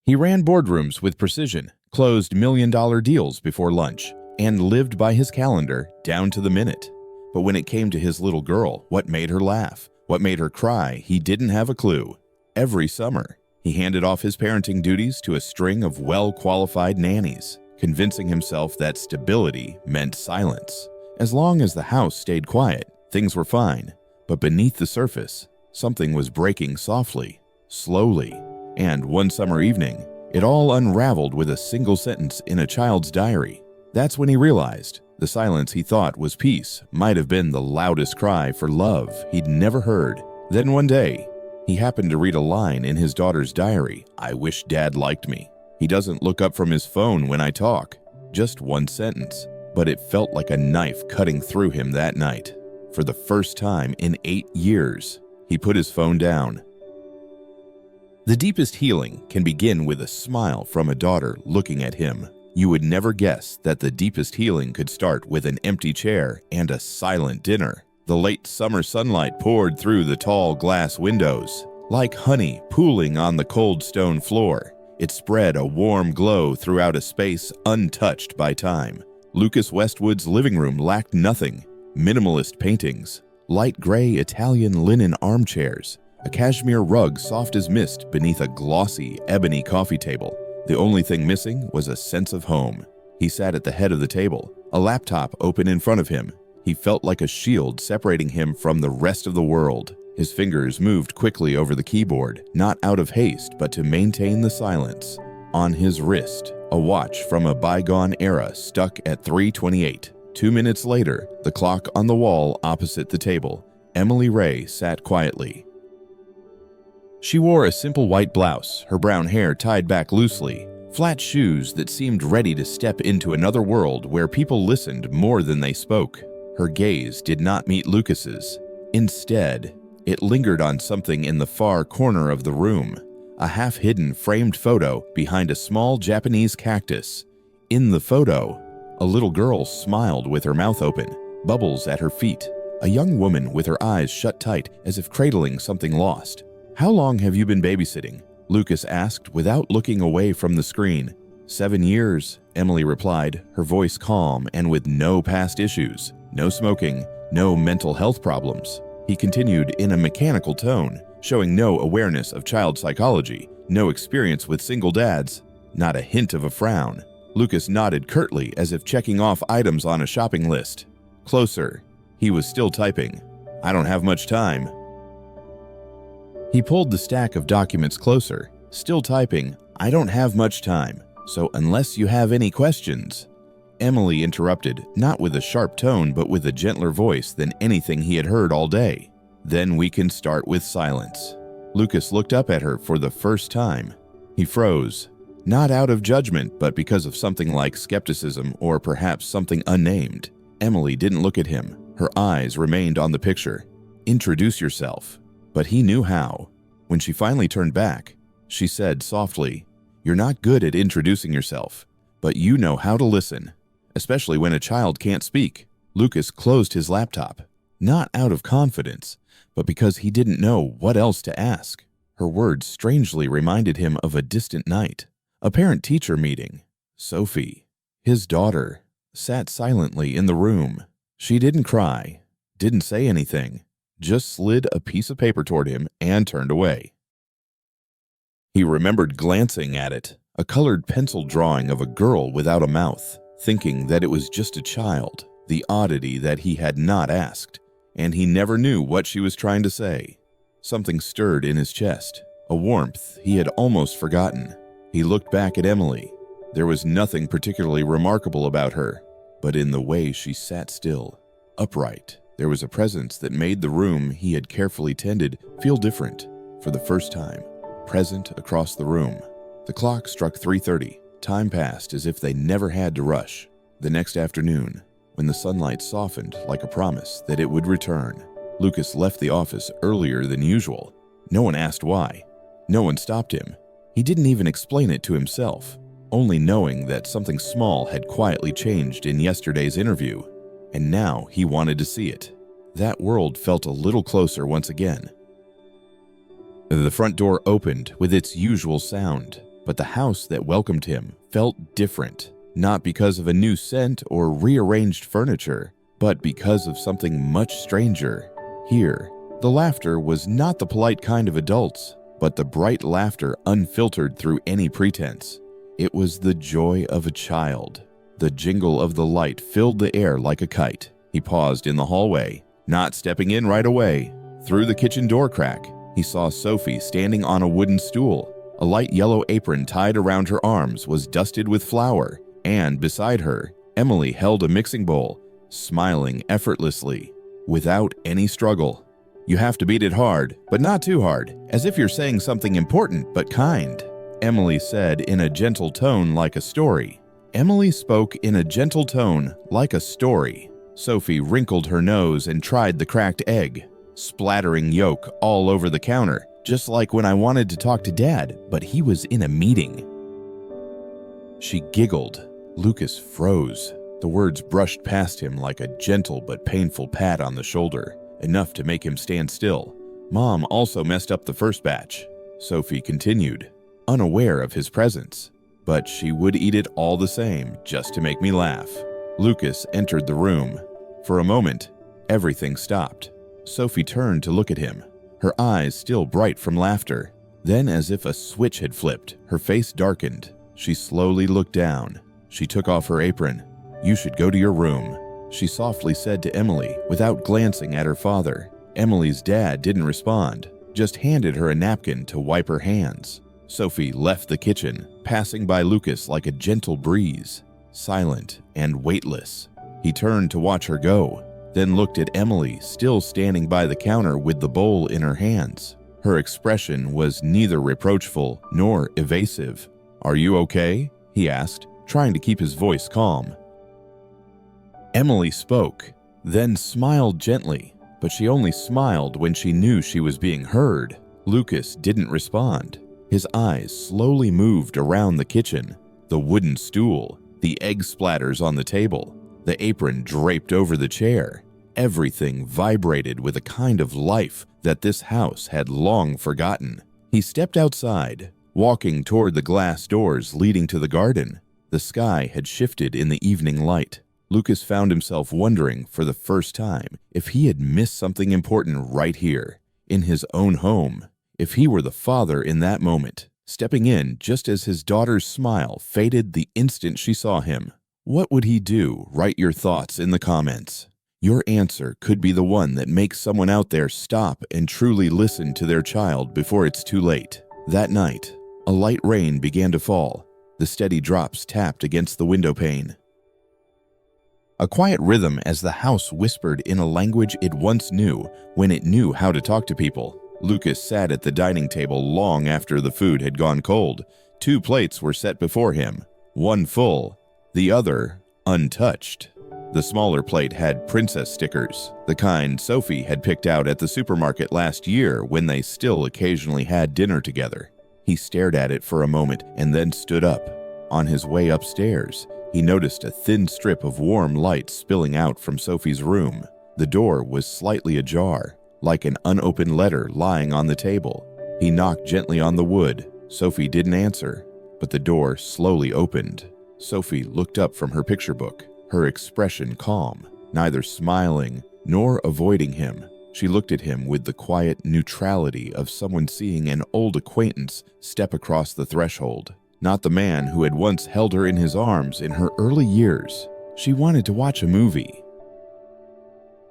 He ran boardrooms with precision, closed million-dollar deals before lunch, and lived by his calendar down to the minute. But when it came to his little girl, what made her laugh, what made her cry, he didn't have a clue. Every summer, he handed off his parenting duties to a string of well-qualified nannies, convincing himself that stability meant silence. As long as the house stayed quiet, things were fine. But beneath the surface, something was breaking softly, slowly, and one summer evening, it all unraveled with a single sentence in a child's diary. That's when he realized the silence he thought was peace might have been the loudest cry for love he'd never heard. Then one day, he happened to read a line in his daughter's diary. "I wish Dad liked me. He doesn't look up from his phone when I talk." Just one sentence, but it felt like a knife cutting through him that night. For the first time in 8 years, he put his phone down. The deepest healing can begin with a smile from a daughter looking at him. You would never guess that the deepest healing could start with an empty chair and a silent dinner. The late summer sunlight poured through the tall glass windows. Like honey pooling on the cold stone floor, it spread a warm glow throughout a space untouched by time. Lucas Westwood's living room lacked nothing. Minimalist paintings, light gray Italian linen armchairs, a cashmere rug soft as mist beneath a glossy ebony coffee table. The only thing missing was a sense of home. He sat at the head of the table, a laptop open in front of him. He felt like a shield separating him from the rest of the world. His fingers moved quickly over the keyboard, not out of haste, but to maintain the silence. On his wrist, a watch from a bygone era stuck at 3:28. 2 minutes later, the clock on the wall opposite the table. Emily Ray sat quietly. She wore a simple white blouse, her brown hair tied back loosely, flat shoes that seemed ready to step into another world where people listened more than they spoke. Her gaze did not meet Lucas's. Instead, it lingered on something in the far corner of the room, a half-hidden framed photo behind a small Japanese cactus. In the photo, a little girl smiled with her mouth open, bubbles at her feet, a young woman with her eyes shut tight as if cradling something lost. "How long have you been babysitting?" Lucas asked without looking away from the screen. 7 years, Emily replied, her voice calm and with no past issues, no smoking, no mental health problems. He continued in a mechanical tone, showing no awareness of child psychology, no experience with single dads, not a hint of a frown. Lucas nodded curtly as if checking off items on a shopping list. Closer. He was still typing. "I don't have much time." He pulled the stack of documents closer, still typing. "I don't have much time, so unless you have any questions." Emily interrupted, not with a sharp tone but with a gentler voice than anything he had heard all day. "Then we can start with silence." Lucas looked up at her for the first time. He froze, not out of judgment but because of something like skepticism or perhaps something unnamed. Emily didn't look at him. Her eyes remained on the picture. "Introduce yourself." But he knew how. When she finally turned back, she said softly, "You're not good at introducing yourself, but you know how to listen, especially when a child can't speak." Lucas closed his laptop, not out of confidence, but because he didn't know what else to ask. Her words strangely reminded him of a distant night, a parent-teacher meeting. Sophie, his daughter, sat silently in the room. She didn't cry, didn't say anything, just slid a piece of paper toward him and turned away. He remembered glancing at it, a colored pencil drawing of a girl without a mouth, thinking that it was just a child, the oddity that he had not asked, and he never knew what she was trying to say. Something stirred in his chest, a warmth he had almost forgotten. He looked back at Emily. There was nothing particularly remarkable about her, but in the way she sat still, upright, there was a presence that made the room he had carefully tended feel different. For the first time, present across the room. The clock struck 3:30. Time passed as if they never had to rush. The next afternoon, when the sunlight softened like a promise that it would return, Lucas left the office earlier than usual. No one asked why. No one stopped him. He didn't even explain it to himself, only knowing that something small had quietly changed in yesterday's interview. And now he wanted to see it. That world felt a little closer once again. The front door opened with its usual sound, But the house that welcomed him felt different, not because of a new scent or rearranged furniture, but because of something much stranger. Here, the laughter was not the polite kind of adults, but the bright laughter unfiltered through any pretense. It was the joy of a child. The jingle of the light filled the air like a kite. He paused in the hallway, not stepping in right away. Through the kitchen door crack, he saw Sophie standing on a wooden stool. A light yellow apron tied around her arms was dusted with flour, and beside her, Emily held a mixing bowl, smiling effortlessly, without any struggle. "You have to beat it hard, but not too hard, as if you're saying something important but kind," Emily said in a gentle tone like a story. Emily spoke in a gentle tone like a story. Sophie wrinkled her nose and tried the cracked egg, splattering yolk all over the counter, just like when I wanted to talk to Dad, but he was in a meeting. She giggled. Lucas froze. The words brushed past him like a gentle but painful pat on the shoulder, enough to make him stand still. "Mom also messed up the first batch," Sophie continued, unaware of his presence. "But she would eat it all the same, just to make me laugh." Lucas entered the room. For a moment, everything stopped. Sophie turned to look at him, her eyes still bright from laughter. Then, as if a switch had flipped, her face darkened. She slowly looked down. She took off her apron. "You should go to your room," she softly said to Emily without glancing at her father. Emily's dad didn't respond, just handed her a napkin to wipe her hands. Sophie left the kitchen, passing by Lucas like a gentle breeze, silent and weightless. He turned to watch her go, then looked at Emily, still standing by the counter with the bowl in her hands. Her expression was neither reproachful nor evasive. "Are you okay?" he asked, trying to keep his voice calm. Emily spoke, then smiled gently, but she only smiled when she knew she was being heard. Lucas didn't respond. His eyes slowly moved around the kitchen, the wooden stool, the egg splatters on the table, the apron draped over the chair. Everything vibrated with a kind of life that this house had long forgotten. He stepped outside, walking toward the glass doors leading to the garden. The sky had shifted in the evening light. Lucas found himself wondering for the first time if he had missed something important right here, in his own home. If he were the father in that moment, stepping in just as his daughter's smile faded the instant she saw him. What would he do? Write your thoughts in the comments. Your answer could be the one that makes someone out there stop and truly listen to their child before it's too late. That night, a light rain began to fall. The steady drops tapped against the window pane. A quiet rhythm as the house whispered in a language it once knew when it knew how to talk to people. Lucas sat at the dining table long after the food had gone cold. 2 plates were set before him, one full, the other untouched. The smaller plate had princess stickers, the kind Sophie had picked out at the supermarket last year when they still occasionally had dinner together. He stared at it for a moment and then stood up. On his way upstairs, he noticed a thin strip of warm light spilling out from Sophie's room. The door was slightly ajar, like an unopened letter lying on the table. He knocked gently on the wood. Sophie didn't answer, but the door slowly opened. Sophie looked up from her picture book, her expression calm, neither smiling nor avoiding him. She looked at him with the quiet neutrality of someone seeing an old acquaintance step across the threshold. Not the man who had once held her in his arms in her early years. She wanted to watch a movie.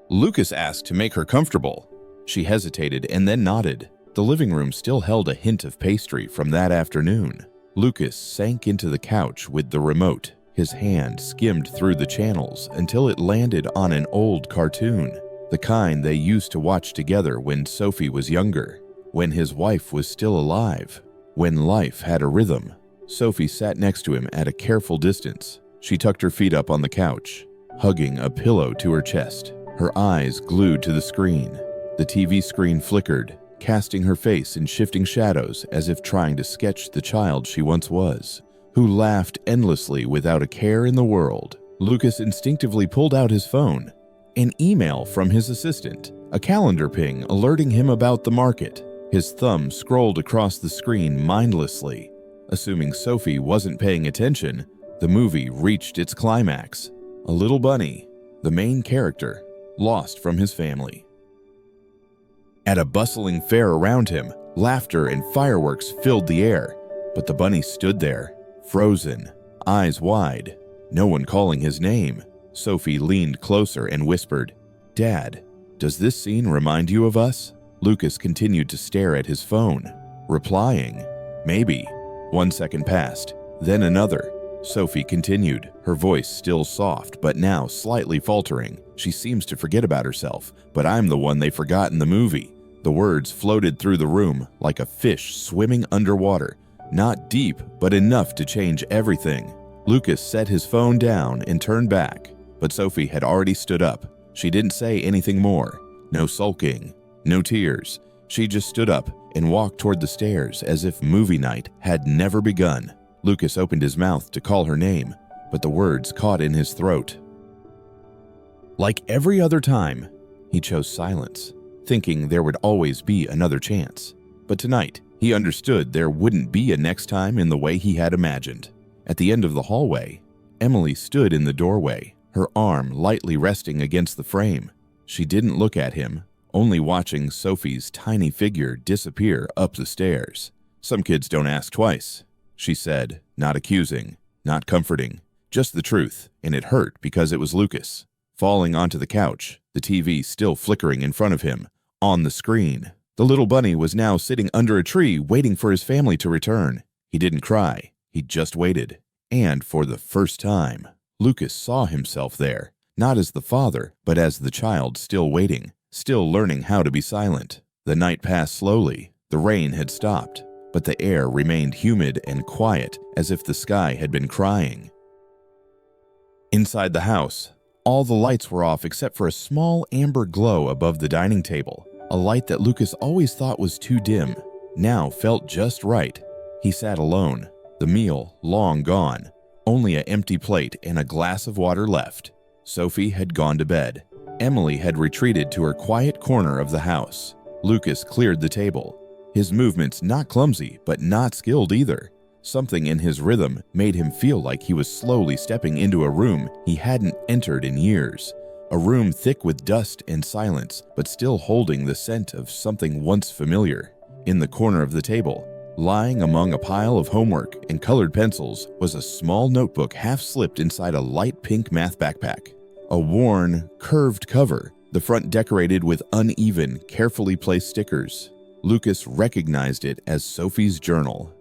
Lucas asked to make her comfortable. She hesitated and then nodded. The living room still held a hint of pastry from that afternoon. Lucas sank into the couch with the remote. His hand skimmed through the channels until it landed on an old cartoon, the kind they used to watch together when Sophie was younger, when his wife was still alive, when life had a rhythm. Sophie sat next to him at a careful distance. She tucked her feet up on the couch, hugging a pillow to her chest, her eyes glued to the screen. The TV screen flickered, casting her face in shifting shadows as if trying to sketch the child she once was, who laughed endlessly without a care in the world. Lucas instinctively pulled out his phone. An email from his assistant, a calendar ping alerting him about the market. His thumb scrolled across the screen mindlessly. Assuming Sophie wasn't paying attention, the movie reached its climax. A little bunny, the main character, lost from his family. At a bustling fair around him, laughter and fireworks filled the air, but the bunny stood there, frozen, eyes wide, no one calling his name. Sophie leaned closer and whispered, "Dad, does this scene remind you of us?" Lucas continued to stare at his phone, replying, "Maybe." 1 second passed, then another. Sophie continued, her voice still soft but now slightly faltering. "She seems to forget about herself, but I'm the one they forgot in the movie." The words floated through the room like a fish swimming underwater, not deep but enough to change everything. Lucas set his phone down and turned back, but Sophie had already stood up. She didn't say anything more. No sulking, no tears. She just stood up and walked toward the stairs as if movie night had never begun. Lucas opened his mouth to call her name, but the words caught in his throat. Like every other time, he chose silence, thinking there would always be another chance. But tonight, he understood there wouldn't be a next time in the way he had imagined. At the end of the hallway, Emily stood in the doorway, her arm lightly resting against the frame. She didn't look at him, only watching Sophie's tiny figure disappear up the stairs. "Some kids don't ask twice," she said, not accusing, not comforting, just the truth, and it hurt because it was Lucas. Falling onto the couch, the TV still flickering in front of him, on the screen. The little bunny was now sitting under a tree waiting for his family to return. He didn't cry, he just waited. And for the first time, Lucas saw himself there, not as the father, but as the child still waiting, still learning how to be silent. The night passed slowly. The rain had stopped, but the air remained humid and quiet as if the sky had been crying. Inside the house, all the lights were off except for a small amber glow above the dining table, a light that Lucas always thought was too dim, now felt just right. He sat alone, the meal long gone, only an empty plate and a glass of water left. Sophie had gone to bed. Emily had retreated to her quiet corner of the house. Lucas cleared the table. His movements not clumsy, but not skilled either. Something in his rhythm made him feel like he was slowly stepping into a room he hadn't entered in years. A room thick with dust and silence, but still holding the scent of something once familiar. In the corner of the table, lying among a pile of homework and colored pencils, was a small notebook half slipped inside a light pink math backpack. A worn, curved cover, the front decorated with uneven, carefully placed stickers. Lucas recognized it as Sophie's journal.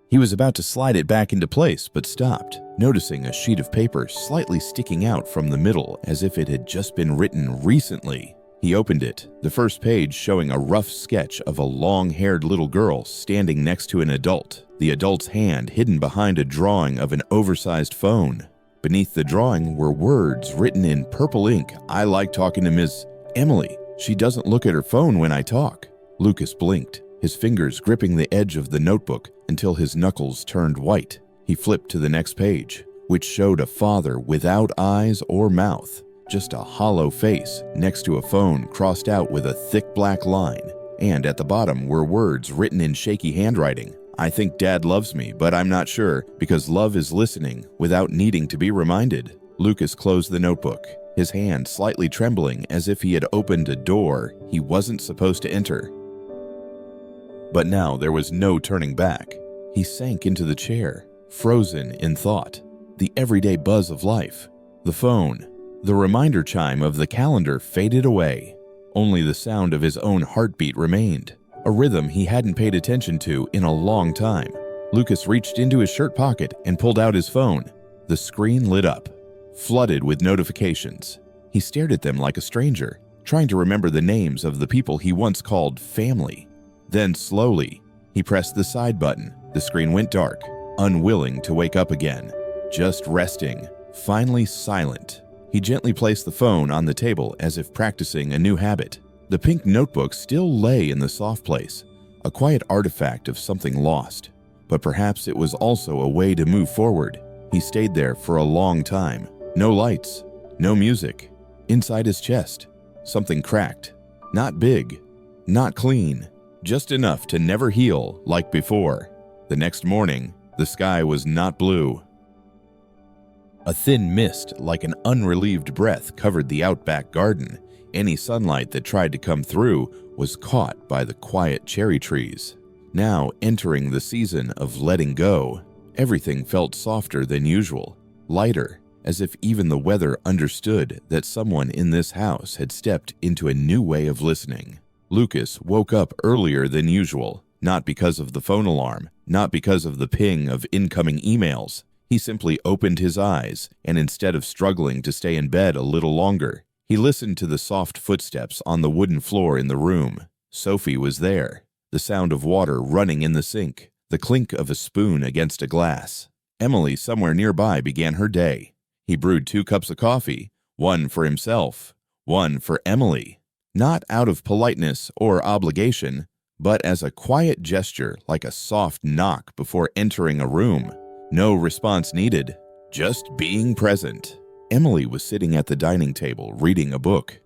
He was about to slide it back into place, but stopped, noticing a sheet of paper slightly sticking out from the middle as if it had just been written recently. He opened it, the first page showing a rough sketch of a long-haired little girl standing next to an adult, the adult's hand hidden behind a drawing of an oversized phone. Beneath the drawing were words written in purple ink. "I like talking to Miss Emily. She doesn't look at her phone when I talk." Lucas blinked, his fingers gripping the edge of the notebook until his knuckles turned white. He flipped to the next page, which showed a father without eyes or mouth, just a hollow face next to a phone crossed out with a thick black line. And at the bottom were words written in shaky handwriting. "I think Dad loves me, but I'm not sure, because love is listening without needing to be reminded." Lucas closed the notebook, his hand slightly trembling as if he had opened a door he wasn't supposed to enter. But now there was no turning back. He sank into the chair, frozen in thought. The everyday buzz of life, the phone, the reminder chime of the calendar faded away. Only the sound of his own heartbeat remained, a rhythm he hadn't paid attention to in a long time. Lucas reached into his shirt pocket and pulled out his phone. The screen lit up, flooded with notifications. He stared at them like a stranger, trying to remember the names of the people he once called family. Then slowly, he pressed the side button. The screen went dark, unwilling to wake up again, just resting, finally silent. He gently placed the phone on the table as if practicing a new habit. The pink notebook still lay in the soft place, a quiet artifact of something lost. But perhaps it was also a way to move forward. He stayed there for a long time. No lights, no music. Inside his chest, something cracked. Not big, not clean, just enough to never heal like before. The next morning, the sky was not blue. A thin mist, like an unrelieved breath, covered the outback garden. Any sunlight that tried to come through was caught by the quiet cherry trees. Now, entering the season of letting go, everything felt softer than usual, lighter, as if even the weather understood that someone in this house had stepped into a new way of listening. Lucas woke up earlier than usual, not because of the phone alarm, not because of the ping of incoming emails. He simply opened his eyes, and instead of struggling to stay in bed a little longer, he listened to the soft footsteps on the wooden floor in the room. Sophie was there, the sound of water running in the sink, the clink of a spoon against a glass. Emily, somewhere nearby, began her day. He brewed 2 cups of coffee, one for himself, one for Emily, not out of politeness or obligation, but as a quiet gesture, like a soft knock before entering a room. No response needed, just being present. Emily was sitting at the dining table reading a book.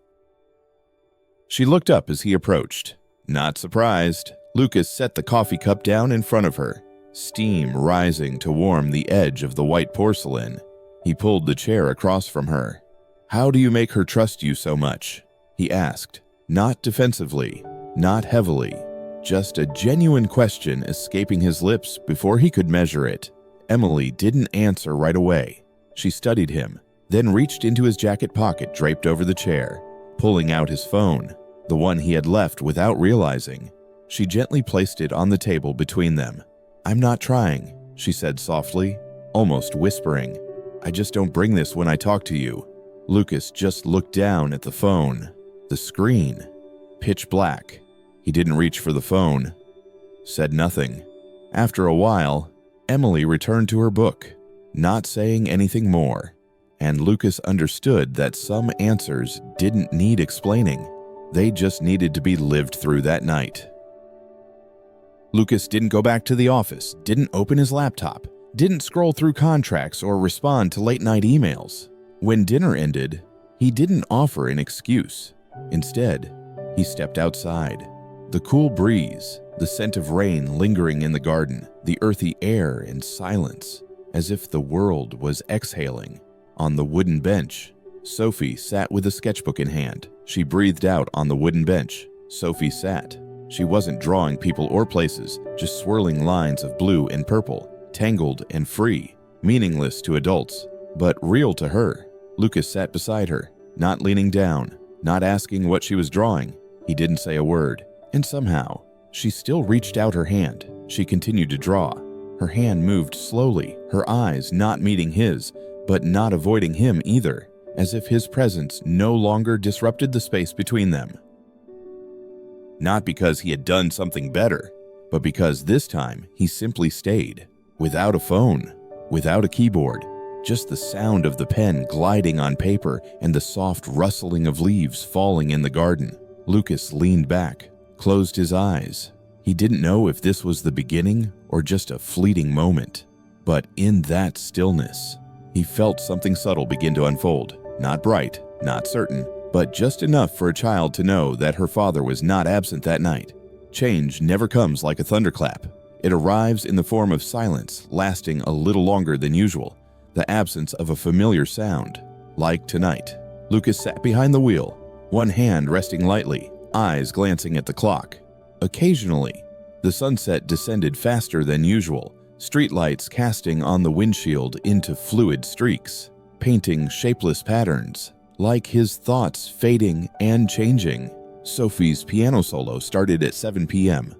She looked up as he approached. Not surprised, Lucas set the coffee cup down in front of her, steam rising to warm the edge of the white porcelain. He pulled the chair across from her. "How do you make her trust you so much?" he asked, not defensively, not heavily, just a genuine question escaping his lips before he could measure it. Emily didn't answer right away. She studied him, then reached into his jacket pocket draped over the chair, pulling out his phone, the one he had left without realizing. She gently placed it on the table between them. "I'm not trying," she said softly, almost whispering. "I just don't bring this when I talk to you." Lucas just looked down at the phone. The screen, pitch black. He didn't reach for the phone, said nothing. After a while, Emily returned to her book, not saying anything more, and Lucas understood that some answers didn't need explaining. They just needed to be lived through that night. Lucas didn't go back to the office, didn't open his laptop, didn't scroll through contracts or respond to late-night emails. When dinner ended, he didn't offer an excuse. Instead, he stepped outside. The cool breeze, the scent of rain lingering in the garden, the earthy air and silence, as if the world was exhaling. On the wooden bench, Sophie sat with a sketchbook in hand. She breathed out on the wooden bench. Sophie sat. She wasn't drawing people or places, just swirling lines of blue and purple, tangled and free, meaningless to adults, but real to her. Lucas sat beside her, not leaning down, not asking what she was drawing. He didn't say a word. And somehow, she still reached out her hand. She continued to draw. Her hand moved slowly, her eyes not meeting his, but not avoiding him either, as if his presence no longer disrupted the space between them. Not because he had done something better, but because this time he simply stayed, without a phone, without a keyboard, just the sound of the pen gliding on paper and the soft rustling of leaves falling in the garden. Lucas leaned back, closed his eyes. He didn't know if this was the beginning or just a fleeting moment, but in that stillness, he felt something subtle begin to unfold. Not bright, not certain, but just enough for a child to know that her father was not absent that night. Change never comes like a thunderclap. It arrives in the form of silence, lasting a little longer than usual, the absence of a familiar sound, like tonight. Lucas sat behind the wheel, one hand resting lightly, eyes glancing at the clock. Occasionally, the sunset descended faster than usual, streetlights casting on the windshield into fluid streaks, painting shapeless patterns, like his thoughts fading and changing. Sophie's piano solo started at 7 p.m.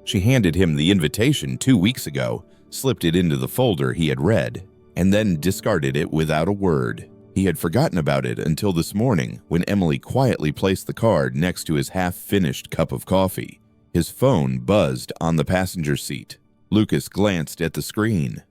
She handed him the invitation 2 weeks ago, slipped it into the folder he had read, and then discarded it without a word. He had forgotten about it until this morning when Emily quietly placed the card next to his half-finished cup of coffee. His phone buzzed on the passenger seat. Lucas glanced at the screen.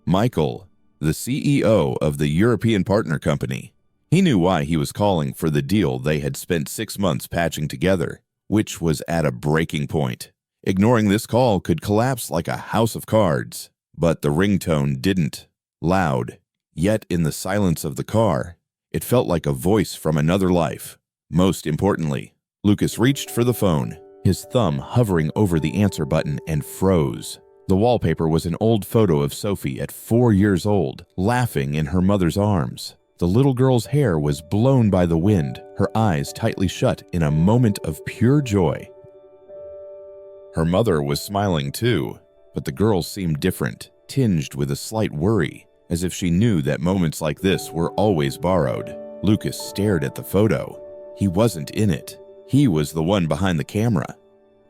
Michael, the CEO of the European Partner Company. He knew why he was calling for the deal they had spent 6 months patching together, which was at a breaking point. Ignoring this call could collapse like a house of cards, but the ringtone didn't. Loud, yet in the silence of the car, it felt like a voice from another life. Most importantly, Lucas reached for the phone. his thumb hovering over the answer button, and froze. The wallpaper was an old photo of Sophie at 4 years old, laughing in her mother's arms. The little girl's hair was blown by the wind, her eyes tightly shut in a moment of pure joy. Her mother was smiling too, but the girl seemed different, tinged with a slight worry, as if she knew that moments like this were always borrowed. Lucas stared at the photo. He wasn't in it. He was the one behind the camera.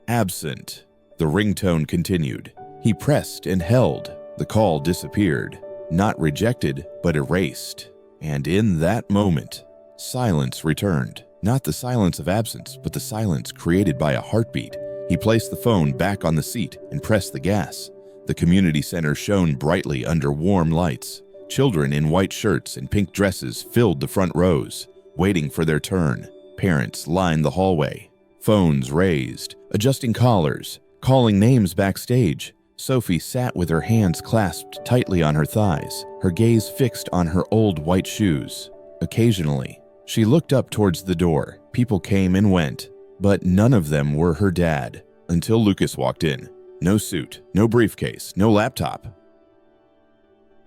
Absent. The ringtone continued. He pressed and held. The call disappeared. Not rejected, but erased. And in that moment, silence returned. Not the silence of absence, but the silence created by a heartbeat. He placed the phone back on the seat and pressed the gas. The community center shone brightly under warm lights. Children in white shirts and pink dresses filled the front rows, waiting for their turn. Parents lined the hallway, phones raised, adjusting collars, calling names backstage. Sophie sat with her hands clasped tightly on her thighs, her gaze fixed on her old white shoes. Occasionally, she looked up towards the door. People came and went, but none of them were her dad, until Lucas walked in. No suit, no briefcase, no laptop.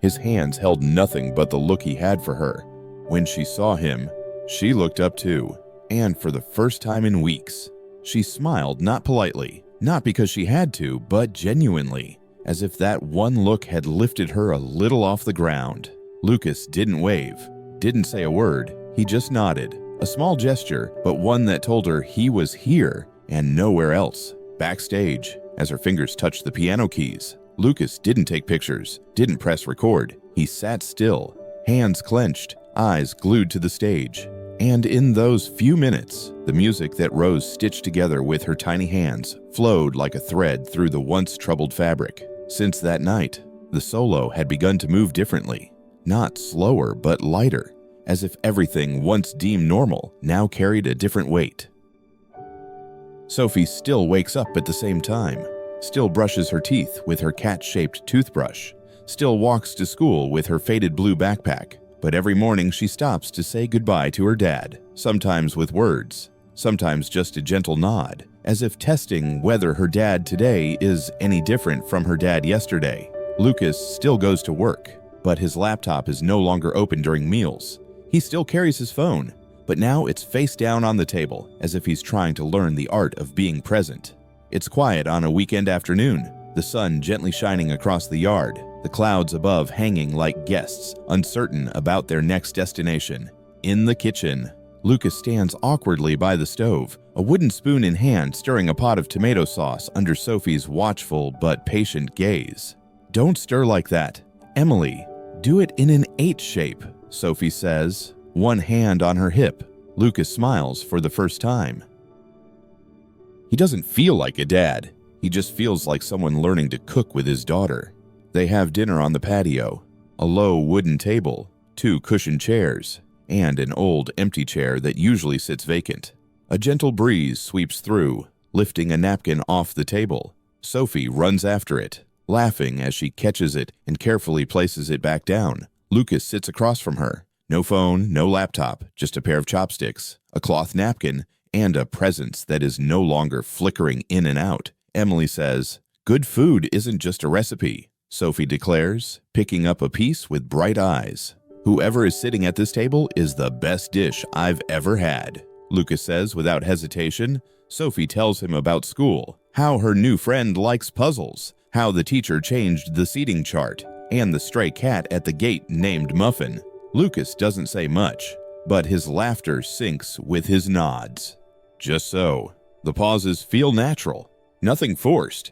His hands held nothing but the look he had for her. When she saw him, she looked up too, and for the first time in weeks, she smiled, not politely, not because she had to, but genuinely, as if that one look had lifted her a little off the ground. Lucas didn't wave, didn't say a word, he just nodded. A small gesture, but one that told her he was here and nowhere else. Backstage, as her fingers touched the piano keys, Lucas didn't take pictures, didn't press record. He sat still, hands clenched, eyes glued to the stage. And in those few minutes, the music that Rose stitched together with her tiny hands flowed like a thread through the once troubled fabric. Since that night, the solo had begun to move differently, not slower but lighter, as if everything once deemed normal now carried a different weight. Sophie still wakes up at the same time, still brushes her teeth with her cat-shaped toothbrush, still walks to school with her faded blue backpack, but every morning she stops to say goodbye to her dad, sometimes with words, sometimes just a gentle nod, as if testing whether her dad today is any different from her dad yesterday. Lucas still goes to work, but his laptop is no longer open during meals. He still carries his phone, but now it's face down on the table, as if he's trying to learn the art of being present. It's quiet on a weekend afternoon, the sun gently shining across the yard, the clouds above hanging like guests, uncertain about their next destination. In the kitchen, Lucas stands awkwardly by the stove, a wooden spoon in hand, stirring a pot of tomato sauce under Sophie's watchful but patient gaze. "Don't stir like that. Emily, do it in an H shape," Sophie says, one hand on her hip. Lucas smiles for the first time. He doesn't feel like a dad. He just feels like someone learning to cook with his daughter. They have dinner on the patio, a low wooden table, 2 cushioned chairs, and an old empty chair that usually sits vacant. A gentle breeze sweeps through, lifting a napkin off the table. Sophie runs after it, laughing as she catches it and carefully places it back down. Lucas sits across from her. No phone, no laptop, just a pair of chopsticks, a cloth napkin, and a presence that is no longer flickering in and out. Emily says, "Good food isn't just a recipe," Sophie declares, picking up a piece with bright eyes. "Whoever is sitting at this table is the best dish I've ever had," Lucas says without hesitation. Sophie tells him about school, how her new friend likes puzzles, how the teacher changed the seating chart, and the stray cat at the gate named Muffin. Lucas doesn't say much, but his laughter syncs with his nods. Just so. The pauses feel natural, nothing forced.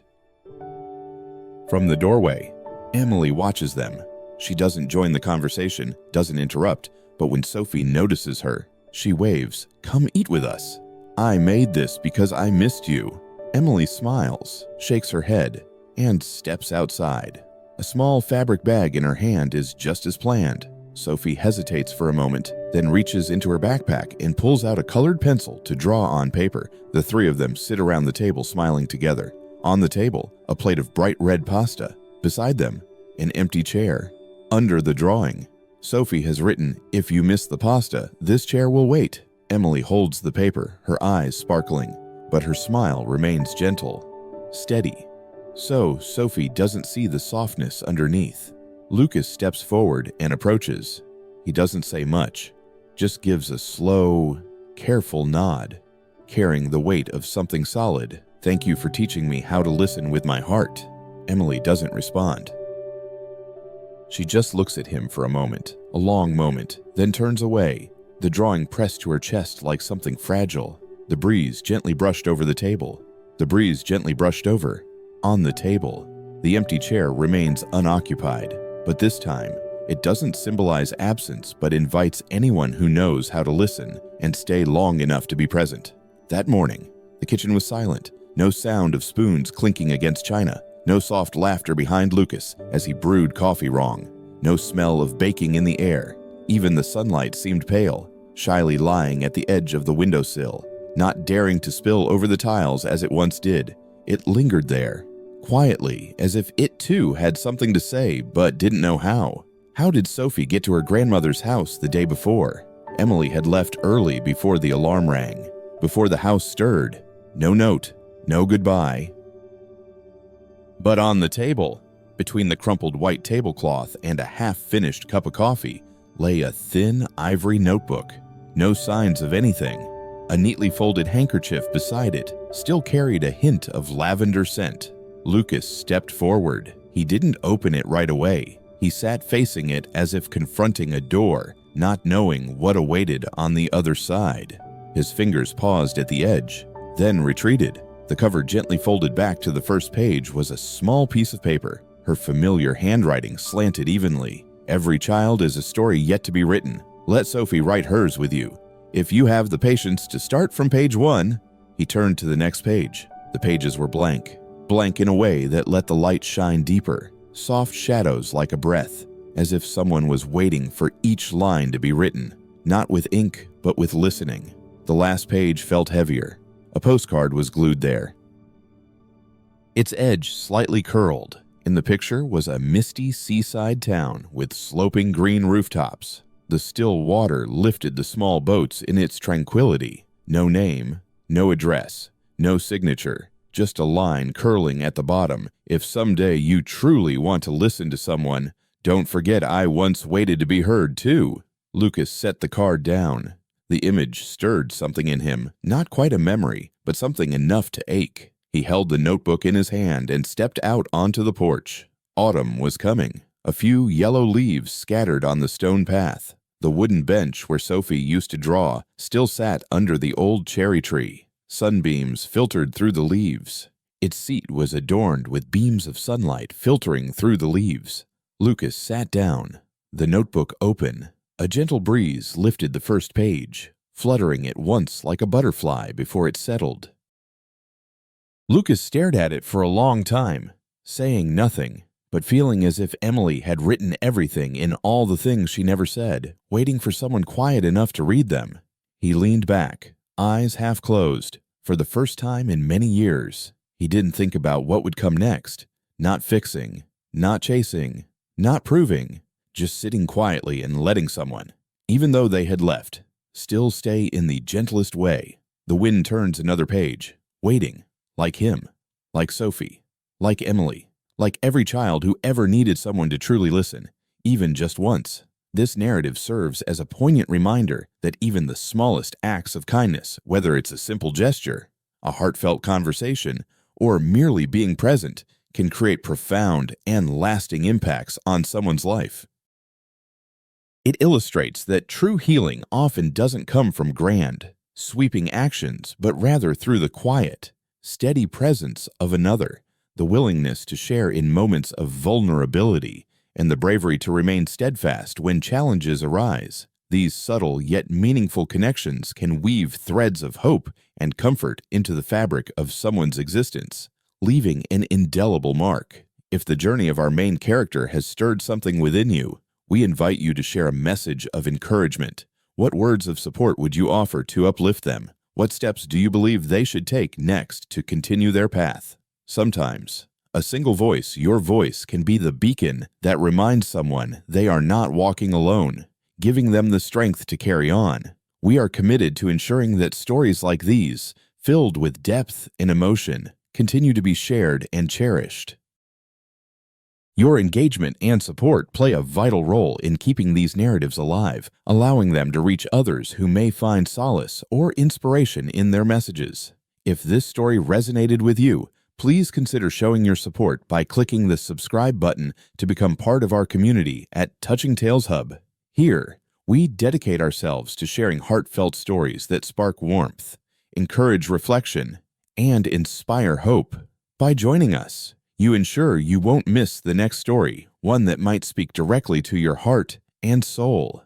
From the doorway, Emily watches them. She doesn't join the conversation, doesn't interrupt, but when Sophie notices her, she waves, "Come eat with us. I made this because I missed you." Emily smiles, shakes her head, and steps outside. A small fabric bag in her hand is just as planned. Sophie hesitates for a moment, then reaches into her backpack and pulls out a colored pencil to draw on paper. The 3 of them sit around the table smiling together. On the table, a plate of bright red pasta. Beside them, an empty chair. Under the drawing, Sophie has written, "If you miss the pasta, this chair will wait." Emily holds the paper, her eyes sparkling. but her smile remains gentle, steady. So Sophie doesn't see the softness underneath. Lucas steps forward and approaches. He doesn't say much, just gives a slow, careful nod, carrying the weight of something solid. "Thank you for teaching me how to listen with my heart." Emily doesn't respond. She just looks at him for a long moment, then turns away, the drawing pressed to her chest like something fragile. The breeze gently brushed over the table. On the table. The empty chair remains unoccupied, but this time, it doesn't symbolize absence but invites anyone who knows how to listen and stay long enough to be present. That morning, the kitchen was silent. No sound of spoons clinking against china. No soft laughter behind Lucas as he brewed coffee wrong. No smell of baking in the air. Even the sunlight seemed pale, shyly lying at the edge of the windowsill, not daring to spill over the tiles as it once did. It lingered there, quietly, as if it too had something to say but didn't know how. How did Sophie get to her grandmother's house the day before? Emily had left early before the alarm rang, before the house stirred. No note, no goodbye. But on the table, between the crumpled white tablecloth and a half-finished cup of coffee, lay a thin ivory notebook. No signs of anything. A neatly folded handkerchief beside it still carried a hint of lavender scent. Lucas stepped forward. He didn't open it right away. He sat facing it as if confronting a door, not knowing what awaited on the other side. His fingers paused at the edge, then retreated. The cover gently folded back to the first page was a small piece of paper. Her familiar handwriting slanted evenly. "Every child is a story yet to be written. Let Sophie write hers with you. If you have the patience to start from page 1. He turned to the next page. The pages were blank in a way that let the light shine deeper. Soft shadows like a breath, as if someone was waiting for each line to be written, not with ink, but with listening. The last page felt heavier. A postcard was glued there. Its edge slightly curled. In the picture was a misty seaside town with sloping green rooftops. The still water lifted the small boats in its tranquility. No name, no address, no signature, just a line curling at the bottom. "If someday you truly want to listen to someone, don't forget I once waited to be heard too." Lucas set the card down. The image stirred something in him, not quite a memory, but something enough to ache. He held the notebook in his hand and stepped out onto the porch. Autumn was coming. A few yellow leaves scattered on the stone path. The wooden bench where Sophie used to draw still sat under the old cherry tree. Sunbeams filtered through the leaves. Its seat was adorned with beams of sunlight filtering through the leaves. Lucas sat down, the notebook open. A gentle breeze lifted the first page, fluttering it once like a butterfly before it settled. Lucas stared at it for a long time, saying nothing, but feeling as if Emily had written everything in all the things she never said, waiting for someone quiet enough to read them. He leaned back, eyes half closed. For the first time in many years, he didn't think about what would come next. Not fixing, not chasing, not proving. Just sitting quietly and letting someone, even though they had left, still stay in the gentlest way. The wind turns another page, waiting, like him, like Sophie, like Emily, like every child who ever needed someone to truly listen, even just once. This narrative serves as a poignant reminder that even the smallest acts of kindness, whether it's a simple gesture, a heartfelt conversation, or merely being present, can create profound and lasting impacts on someone's life. It illustrates that true healing often doesn't come from grand, sweeping actions, but rather through the quiet, steady presence of another, the willingness to share in moments of vulnerability, and the bravery to remain steadfast when challenges arise. These subtle yet meaningful connections can weave threads of hope and comfort into the fabric of someone's existence, leaving an indelible mark. If the journey of our main character has stirred something within you, we invite you to share a message of encouragement. What words of support would you offer to uplift them? What steps do you believe they should take next to continue their path? Sometimes, a single voice, your voice, can be the beacon that reminds someone they are not walking alone, giving them the strength to carry on. We are committed to ensuring that stories like these, filled with depth and emotion, continue to be shared and cherished. Your engagement and support play a vital role in keeping these narratives alive, allowing them to reach others who may find solace or inspiration in their messages. If this story resonated with you, please consider showing your support by clicking the subscribe button to become part of our community at Touching Tales Hub. Here, we dedicate ourselves to sharing heartfelt stories that spark warmth, encourage reflection, and inspire hope. By joining us, you ensure you won't miss the next story, one that might speak directly to your heart and soul.